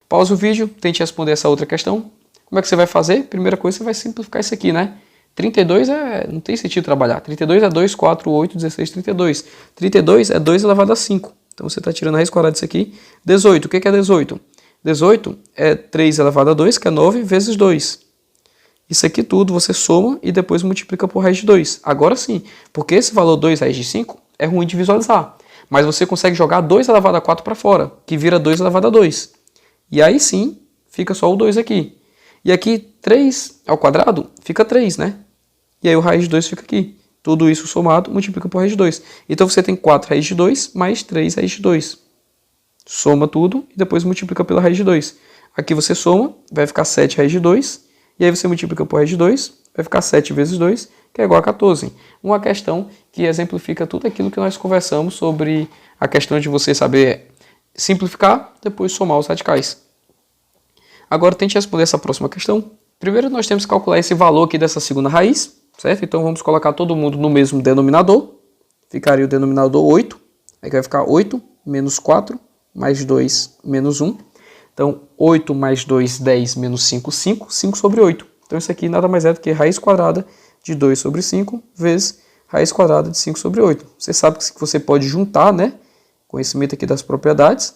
Pausa o vídeo, tente responder essa outra questão. Como é que você vai fazer? Primeira coisa, você vai simplificar isso aqui, né? 32 não tem sentido trabalhar. 32 é 2, 4, 8, 16, 32. 32 é 2 elevado a 5. Então você está tirando a raiz quadrada disso aqui. 18, o que é 18? 18 é 3 elevado a 2, que é 9, vezes 2. Isso aqui tudo você soma e depois multiplica por raiz de 2. Agora sim, porque esse valor 2 raiz de 5 é ruim de visualizar. Mas você consegue jogar 2 elevado a 4 para fora, que vira 2 elevado a 2. E aí sim, fica só o 2 aqui. E aqui 3 ao quadrado fica 3, né? E aí o raiz de 2 fica aqui. Tudo isso somado multiplica por raiz de 2. Então você tem 4 raiz de 2 mais 3 raiz de 2. Soma tudo e depois multiplica pela raiz de 2. Aqui você soma, vai ficar 7 raiz de 2. E aí você multiplica por raiz de 2, vai ficar 7 vezes 2, que é igual a 14. Uma questão que exemplifica tudo aquilo que nós conversamos sobre a questão de você saber simplificar, depois somar os radicais. Agora tente responder essa próxima questão. Primeiro nós temos que calcular esse valor aqui dessa segunda raiz, certo? Então vamos colocar todo mundo no mesmo denominador. Ficaria o denominador 8, aí vai ficar 8 menos 4, mais 2 menos 1. Então 8 mais 2, 10 menos 5, 5, 5 sobre 8. Então isso aqui nada mais é do que raiz quadrada de 2 sobre 5 vezes raiz quadrada de 5 sobre 8. Você sabe que você pode juntar, né? Conhecimento aqui das propriedades.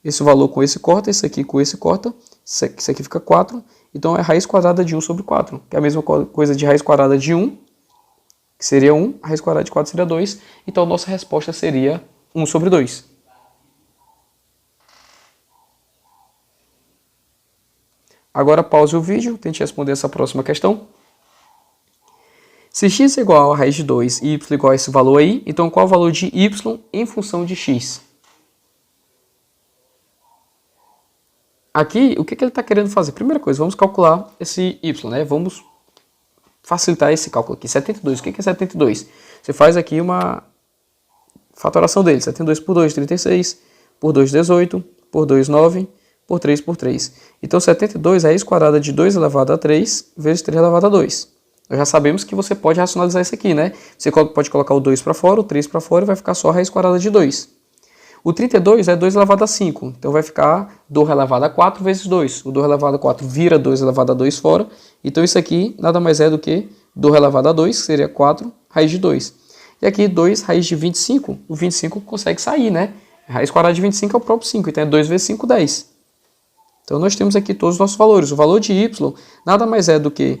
Esse valor com esse corta, esse aqui com esse corta. Isso aqui fica 4. Então é raiz quadrada de 1 sobre 4, que é a mesma coisa de raiz quadrada de 1, que seria 1. A raiz quadrada de 4 seria 2. Então nossa resposta seria 1 sobre 2. Agora pause o vídeo, tente responder essa próxima questão. Se x é igual a raiz de 2 e y igual a esse valor aí, então qual é o valor de y em função de x? Aqui, o que ele está querendo fazer? Primeira coisa, vamos calcular esse y, né? Vamos facilitar esse cálculo aqui. 72, o que é 72? Você faz aqui uma fatoração dele. 72 por 2, 36, por 2, 18, por 2, 9, por 3 por 3. Então 72 é a raiz quadrada de 2 elevado a 3 vezes 3 elevado a 2. Nós já sabemos que você pode racionalizar isso aqui, né? Você pode colocar o 2 para fora, o 3 para fora e vai ficar só a raiz quadrada de 2. O 32 é 2 elevado a 5, então vai ficar 2 elevado a 4 vezes 2. O 2 elevado a 4 vira 2 elevado a 2 fora, então isso aqui nada mais é do que 2 elevado a 2, que seria 4, raiz de 2. E aqui 2 raiz de 25, o 25 consegue sair, né? A raiz quadrada de 25 é o próprio 5, então é 2 vezes 5, 10. Então nós temos aqui todos os nossos valores. O valor de y nada mais é do que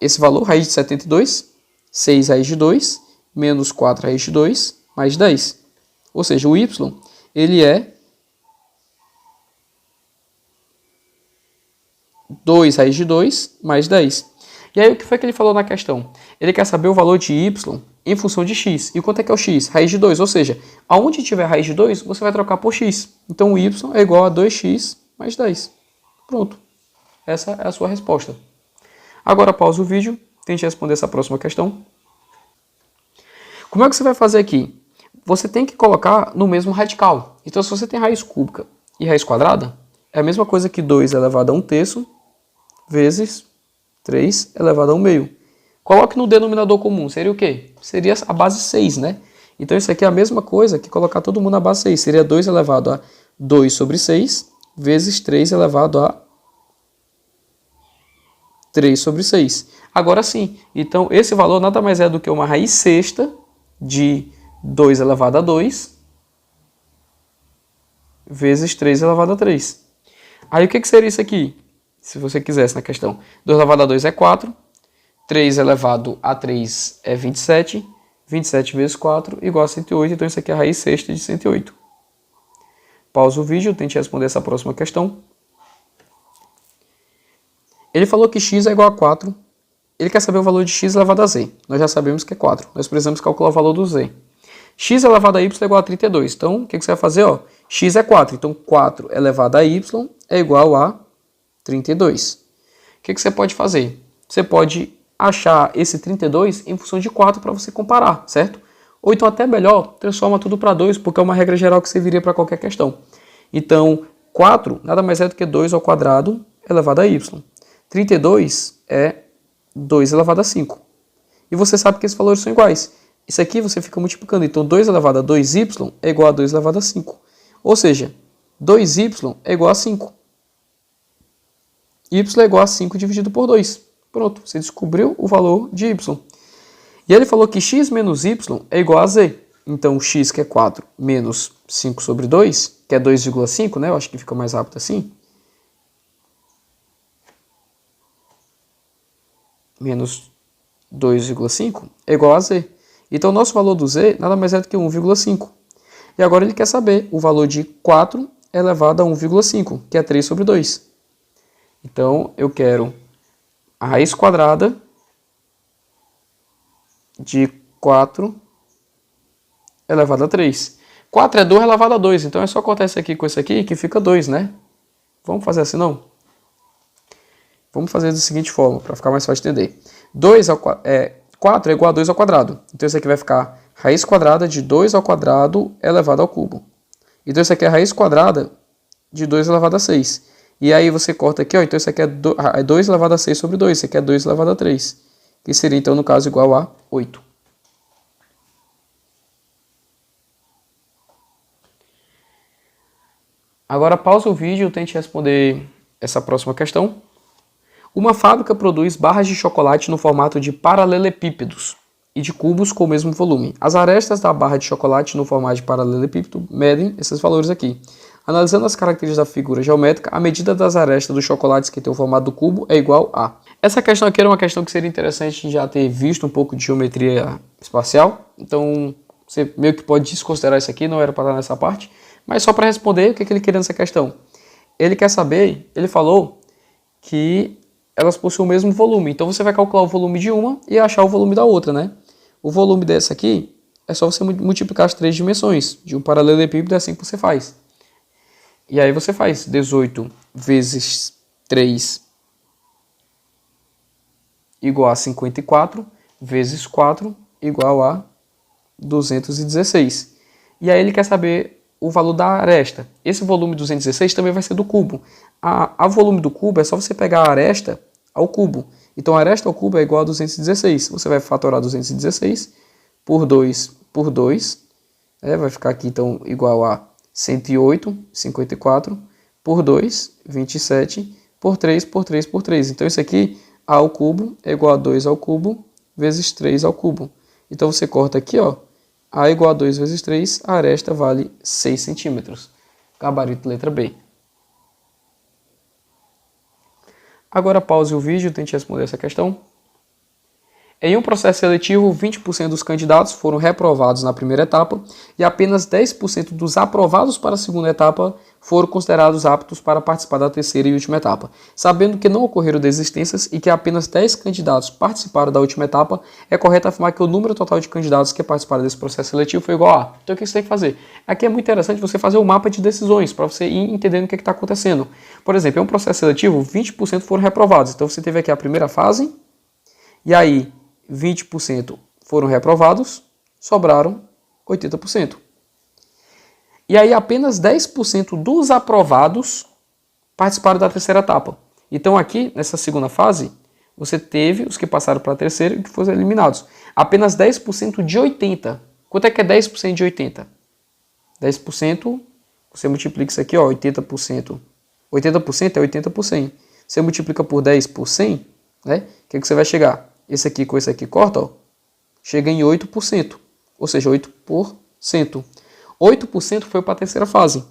esse valor, raiz de 72, 6 raiz de 2, menos 4 raiz de 2, mais 10. Ou seja, o y, ele é 2 raiz de 2 mais 10. E aí o que foi que ele falou na questão? Ele quer saber o valor de y em função de x. E quanto é que é o x? Raiz de 2. Ou seja, aonde tiver raiz de 2, você vai trocar por x. Então o y é igual a 2x mais 10. Pronto. Essa é a sua resposta. Agora pausa o vídeo, tente responder essa próxima questão. Como é que você vai fazer aqui? Você tem que colocar no mesmo radical. Então se você tem raiz cúbica e raiz quadrada, é a mesma coisa que 2 elevado a 1/3 vezes 3 elevado a 1/2. Coloque no denominador comum, seria o quê? Seria a base 6, né? Então isso aqui é a mesma coisa que colocar todo mundo na base 6. Seria 2 elevado a 2 sobre 6 vezes 3 elevado a 3 sobre 6. Agora sim, então esse valor nada mais é do que uma raiz sexta de 2 elevado a 2 vezes 3 elevado a 3. Aí o que seria isso aqui? Se você quisesse na questão. 2 elevado a 2 é 4. 3 elevado a 3 é 27. 27 vezes 4 igual a 108. Então isso aqui é a raiz sexta de 108. Pausa o vídeo, tente responder essa próxima questão. Ele falou que x é igual a 4. Ele quer saber o valor de x elevado a z. Nós já sabemos que é 4. Nós precisamos calcular o valor do z. X elevado a y é igual a 32. Então, o que você vai fazer? Ó, x é 4. Então, 4 elevado a y é igual a 32. O que você pode fazer? Você pode achar esse 32 em função de 4 para você comparar, certo? Ou então, até melhor, transforma tudo para 2, porque é uma regra geral que serviria para qualquer questão. Então, 4 nada mais é do que 2 ao quadrado elevado a y. 32 é 2 elevado a 5. E você sabe que esses valores são iguais. Isso aqui você fica multiplicando. Então, 2 elevado a 2y é igual a 2 elevado a 5. Ou seja, 2y é igual a 5. Y é igual a 5 dividido por 2. Pronto, você descobriu o valor de y. E ele falou que x menos y é igual a z. Então, x, que é 4, menos 5 sobre 2, que é 2,5, né? Eu acho que fica mais rápido assim. Menos 2,5 é igual a z. Então, o nosso valor do z nada mais é do que 1,5. E agora ele quer saber o valor de 4 elevado a 1,5, que é 3 sobre 2. Então, eu quero a raiz quadrada de 4 elevado a 3. 4 é 2 elevado a 2, então é só cortar isso aqui com isso aqui que fica 2, né? Vamos fazer assim, não? Vamos fazer da seguinte forma, para ficar mais fácil de entender. 4 é igual a 2 ao quadrado. Então isso aqui vai ficar raiz quadrada de 2 ao quadrado elevado ao cubo. Então isso aqui é raiz quadrada de 2 elevado a 6. E aí você corta aqui, ó, então isso aqui é 2 elevado a 6 sobre 2, isso aqui é 2 elevado a 3. Que seria então, no caso, igual a 8. Agora pausa o vídeo e tente responder essa próxima questão. Uma fábrica produz barras de chocolate no formato de paralelepípedos e de cubos com o mesmo volume. As arestas da barra de chocolate no formato de paralelepípedo medem esses valores aqui. Analisando as características da figura geométrica, a medida das arestas dos chocolates que tem o formato do cubo é igual a... Essa questão aqui era uma questão que seria interessante já ter visto um pouco de geometria espacial. Então, você meio que pode desconsiderar isso aqui, não era para estar nessa parte. Mas só para responder, o que ele queria nessa questão? Ele quer saber, ele falou que elas possuem o mesmo volume. Então, você vai calcular o volume de uma e achar o volume da outra, né? O volume dessa aqui é só você multiplicar as 3 dimensões. De um paralelepípedo é assim que você faz. E aí você faz 18 vezes 3 igual a 54, vezes 4 igual a 216. E aí ele quer saber o valor da aresta. Esse volume 216 também vai ser do cubo. A volume do cubo é só você pegar a aresta ao cubo. Então a aresta ao cubo é igual a 216. Você vai fatorar 216 por 2 por 2. Vai ficar aqui então igual a 108, 54, por 2, 27, por 3, por 3, por 3. Então, isso aqui, a ao cubo é igual a 2 ao cubo, vezes 3 ao cubo. Então, você corta aqui, ó, a igual a 2 vezes 3, a aresta vale 6 centímetros. Gabarito letra B. Agora, pause o vídeo e tente responder essa questão. Em um processo seletivo, 20% dos candidatos foram reprovados na primeira etapa e apenas 10% dos aprovados para a segunda etapa foram considerados aptos para participar da terceira e última etapa. Sabendo que não ocorreram desistências e que apenas 10 candidatos participaram da última etapa, é correto afirmar que o número total de candidatos que participaram desse processo seletivo foi igual a... Então o que você tem que fazer? Aqui é muito interessante você fazer um mapa de decisões para você ir entendendo o que está acontecendo. Por exemplo, em um processo seletivo, 20% foram reprovados. Então você teve aqui a primeira fase e aí 20% foram reprovados, sobraram 80%. E aí apenas 10% dos aprovados participaram da terceira etapa. Então aqui, nessa segunda fase, você teve os que passaram para a terceira e que foram eliminados. Apenas 10% de 80. Quanto é que é 10% de 80? 10%, você multiplica isso aqui, ó, 80%. 80% é 80 por 100. Você multiplica por 10 por 100, né? O que você vai chegar? Esse aqui com esse aqui corta, ó, chega em 8%, ou seja, 8%. 8% foi para a terceira fase.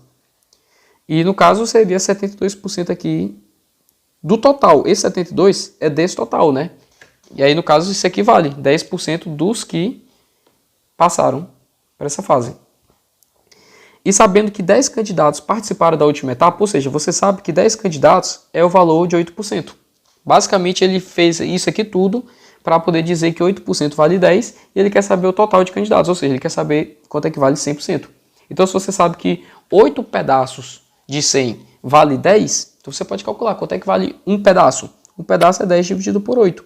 E no caso seria 72% aqui do total. Esse 72% é desse total, né? E aí no caso isso aqui vale 10% dos que passaram para essa fase. E sabendo que 10 candidatos participaram da última etapa, ou seja, você sabe que 10 candidatos é o valor de 8%. Basicamente ele fez isso aqui tudo para poder dizer que 8% vale 10 e ele quer saber o total de candidatos, ou seja, ele quer saber quanto é que vale 100%. Então, se você sabe que 8 pedaços de 100 vale 10, então você pode calcular quanto é que vale um pedaço. Um pedaço é 10 dividido por 8.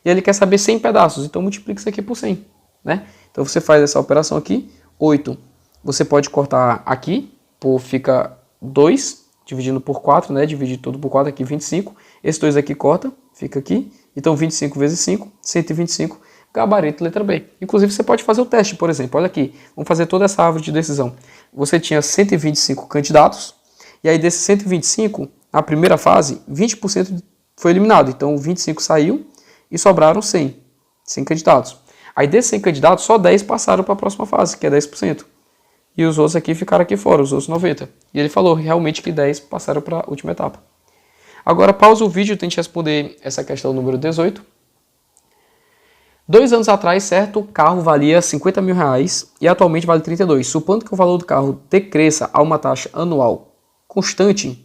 E ele quer saber 100 pedaços, então multiplica isso aqui por 100. Né? Então, você faz essa operação aqui, 8. Você pode cortar aqui, fica 2 dividindo por 4, né? Dividir tudo por 4 aqui, 25. Esse 2 aqui corta, fica aqui. Então, 25 vezes 5, 125, gabarito, letra B. Inclusive, você pode fazer o teste, por exemplo. Olha aqui, vamos fazer toda essa árvore de decisão. Você tinha 125 candidatos E aí desses 125, na primeira fase, 20% foi eliminado. Então 25 saiu e sobraram 100 candidatos. Aí desses 100 candidatos, só 10 passaram para a próxima fase, que é 10%. E os outros aqui ficaram aqui fora, os outros 90. E ele falou realmente que 10 passaram para a última etapa. Agora pausa o vídeo e tente responder essa questão número 18. 2 anos atrás, certo carro valia 50 mil reais e atualmente vale 32. Supondo que o valor do carro decresça a uma taxa anual constante,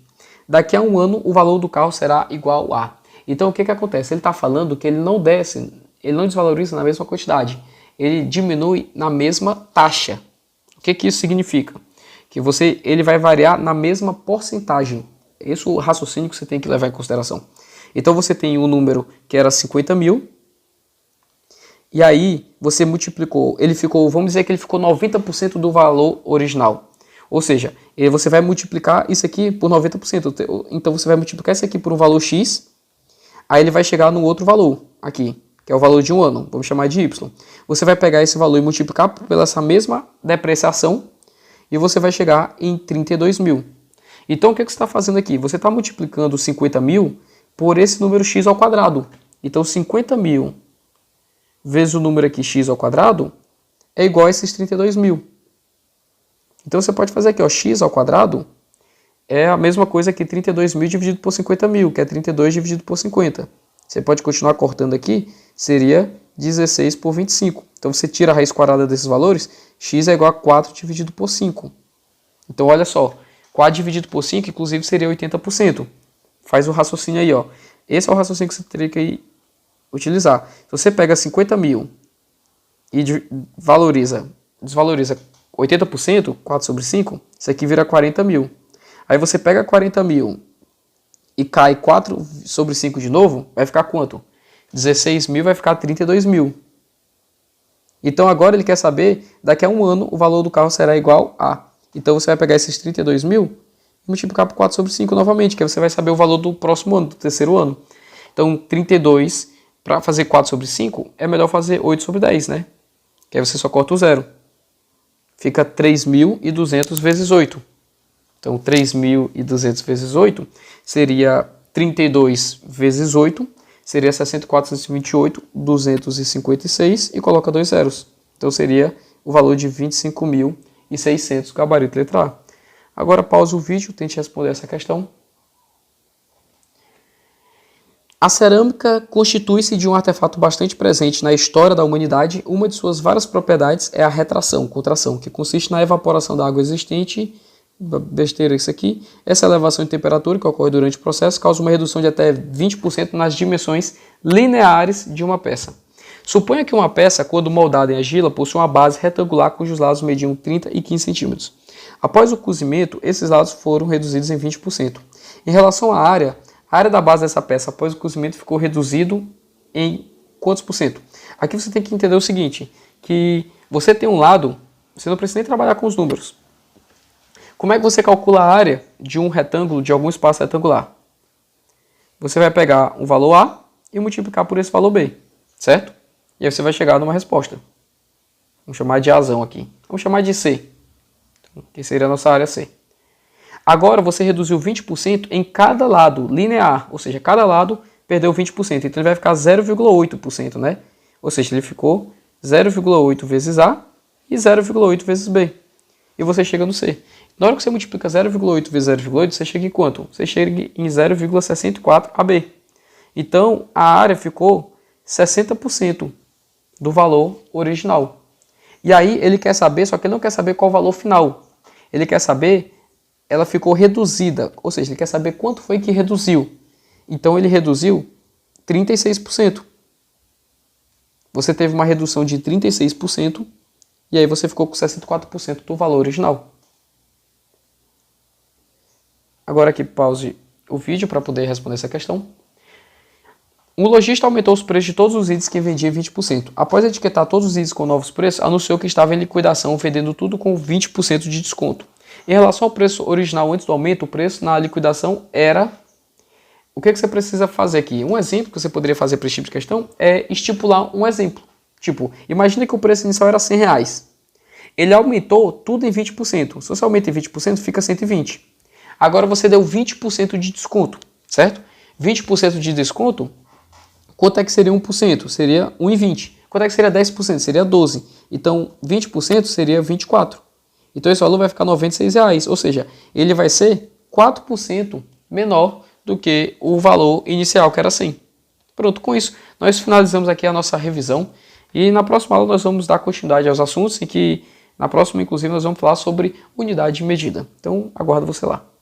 daqui a um ano o valor do carro será igual a. Então o que acontece? Ele está falando que ele não desce, ele não desvaloriza na mesma quantidade, ele diminui na mesma taxa. O que isso significa? Que ele vai variar na mesma porcentagem. Esse é o raciocínio que você tem que levar em consideração. Então você tem um número que era 50 mil, e aí você multiplicou, vamos dizer que ele ficou 90% do valor original. Ou seja, você vai multiplicar isso aqui por 90%. Então você vai multiplicar isso aqui por um valor X, aí ele vai chegar no outro valor aqui, que é o valor de um ano, vamos chamar de Y. Você vai pegar esse valor e multiplicar pela essa mesma depreciação, e você vai chegar em 32 mil. Então o que você está fazendo aqui? Você está multiplicando 50 mil por esse número X ao quadrado. Então 50 mil vezes o número aqui x ao quadrado é igual a esses 32 mil. Então você pode fazer aqui, ó, x ao quadrado é a mesma coisa que 32 mil dividido por 50 mil, que é 32 dividido por 50. Você pode continuar cortando aqui, seria 16 por 25. Então você tira a raiz quadrada desses valores, x é igual a 4 dividido por 5. Então olha só, 4 dividido por 5, inclusive, seria 80%. Faz o raciocínio aí, ó. Esse é o raciocínio que você teria que utilizar. Se você pega 50 mil e desvaloriza 80%, 4 sobre 5, isso aqui vira 40 mil. Aí você pega 40 mil e cai 4 sobre 5 de novo, vai ficar quanto? 16 mil vai ficar 32 mil. Então agora ele quer saber, daqui a um ano o valor do carro será igual a. Então você vai pegar esses 32 mil e multiplicar por 4 sobre 5 novamente, que aí você vai saber o valor do próximo ano, do terceiro ano. Então 32, para fazer 4 sobre 5, é melhor fazer 8 sobre 10, né? Que aí você só corta o zero. Fica 3.200 vezes 8. Então 3.200 vezes 8 seria 32 vezes 8, seria 6428, 256 e coloca 2 zeros. Então seria o valor de 25.600, gabarito letra A. Agora pause o vídeo, tente responder essa questão. A cerâmica constitui-se de um artefato bastante presente na história da humanidade. Uma de suas várias propriedades é a retração, contração, que consiste na evaporação da água existente. Besteira isso aqui. Essa elevação de temperatura que ocorre durante o processo causa uma redução de até 20% nas dimensões lineares de uma peça. Suponha que uma peça, quando moldada em argila, possui uma base retangular cujos lados mediam 30 e 15 centímetros. Após o cozimento, esses lados foram reduzidos em 20%. Em relação à área, a área da base dessa peça após o cozimento ficou reduzido em quantos por cento? Aqui você tem que entender o seguinte, que você tem um lado, você não precisa nem trabalhar com os números. Como é que você calcula a área de um retângulo, de algum espaço retangular? Você vai pegar um valor A e multiplicar por esse valor B, certo? E aí você vai chegar numa resposta. Vamos chamar de Azão aqui. Vamos chamar de C, que seria a nossa área C. Agora você reduziu 20% em cada lado linear, ou seja, cada lado perdeu 20%, então ele vai ficar 0,8%, né? Ou seja, ele ficou 0,8 vezes A e 0,8 vezes B. E você chega no C. Na hora que você multiplica 0,8 vezes 0,8, você chega em quanto? Você chega em 0,64 AB. Então a área ficou 60% do valor original. E aí ele quer saber, só que ele não quer saber qual o valor final. Ele quer saber, ela ficou reduzida, ou seja, ele quer saber quanto foi que reduziu. Então ele reduziu 36%. Você teve uma redução de 36% e aí você ficou com 64% do valor original. Agora aqui pause o vídeo para poder responder essa questão. Um lojista aumentou os preços de todos os itens que vendia em 20%. Após etiquetar todos os itens com novos preços, anunciou que estava em liquidação, vendendo tudo com 20% de desconto. Em relação ao preço original antes do aumento, o preço na liquidação era... O que você precisa fazer aqui? Um exemplo que você poderia fazer para esse tipo de questão é estipular um exemplo. Tipo, imagina que o preço inicial era R$100. Ele aumentou tudo em 20%. Se você aumenta em 20%, fica 120. Agora você deu 20% de desconto, certo? 20% de desconto, quanto é que seria 1%? Seria 1,20. Quanto é que seria 10%? Seria 12. Então, 20% seria 24. Então, esse valor vai ficar R$ 96, ou seja, ele vai ser 4% menor do que o valor inicial, que era 100. Pronto, com isso, nós finalizamos aqui a nossa revisão e na próxima aula nós vamos dar continuidade aos assuntos e que na próxima, inclusive, nós vamos falar sobre unidade de medida. Então, aguardo você lá.